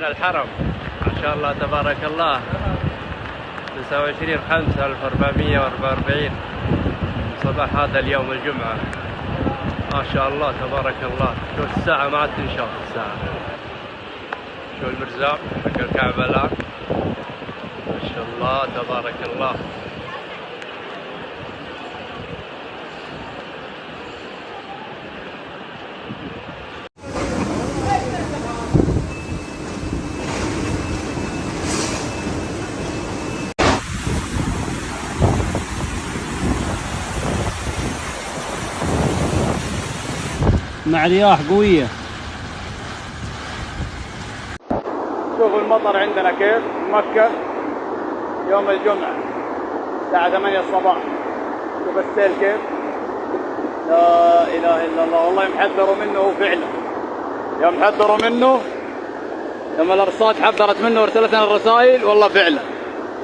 الحرم ما شاء الله تبارك الله. 29/5/1444 صباح هذا اليوم الجمعة. ما شاء الله تبارك الله. شوف الساعة ما عاد تنشاف الساعة. شوف المرزاق حق الكعبة الآن ما شاء الله تبارك الله. مع رياح قوية. شوفوا المطر عندنا كيف مكة يوم الجمعة الساعة 8 الصباح. شوف السيل كيف، لا إله إلا الله. والله محذروا منه فعلا، يوم حذروا منه، لما الأرصاد حذرت منه وارسلت لنا الرسائل. والله فعلا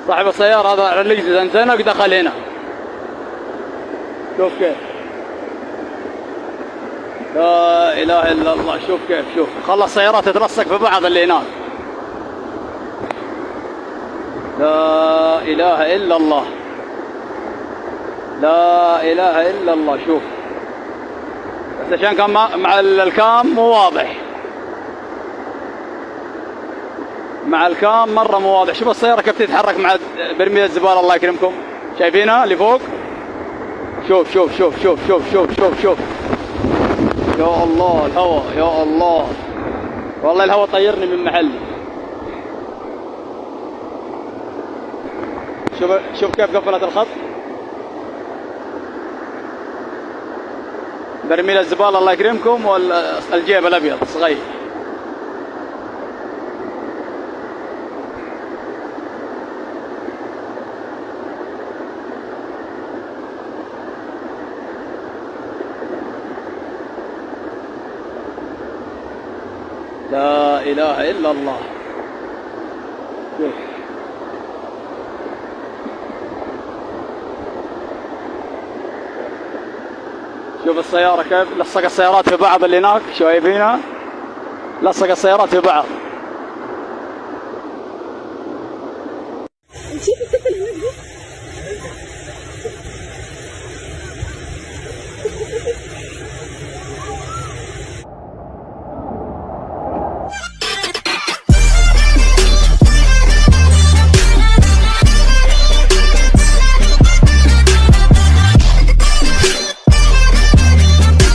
صاحب السيارة هذا اللي زنزانك دخل هنا. شوف كيف، لا إله إلا الله. شوف كيف، شوف خلى السيارات تترسك في بعض اللي هناك. لا إله إلا الله، لا إله إلا الله. شوف بس عشان كان مع الكام مو واضح، مع الكام مرة مو واضح. شوف السيارة كيف تتحرك مع برميل الزبالة الله يكرمكم، شايفينها اللي فوق؟ شوف شوف شوف شوف شوف شوف شوف شوف. يا الله الهواء، يا الله والله الهواء طيرني من محلي. شوف كيف قفلت الخط. برميل الزبالة الله يكرمكم والجيب الأبيض صغير. لا إله إلا الله. شوف السيارة كيف لصق السيارات في بعض اللي هناك، شايفينها؟ لصق السيارات في بعض.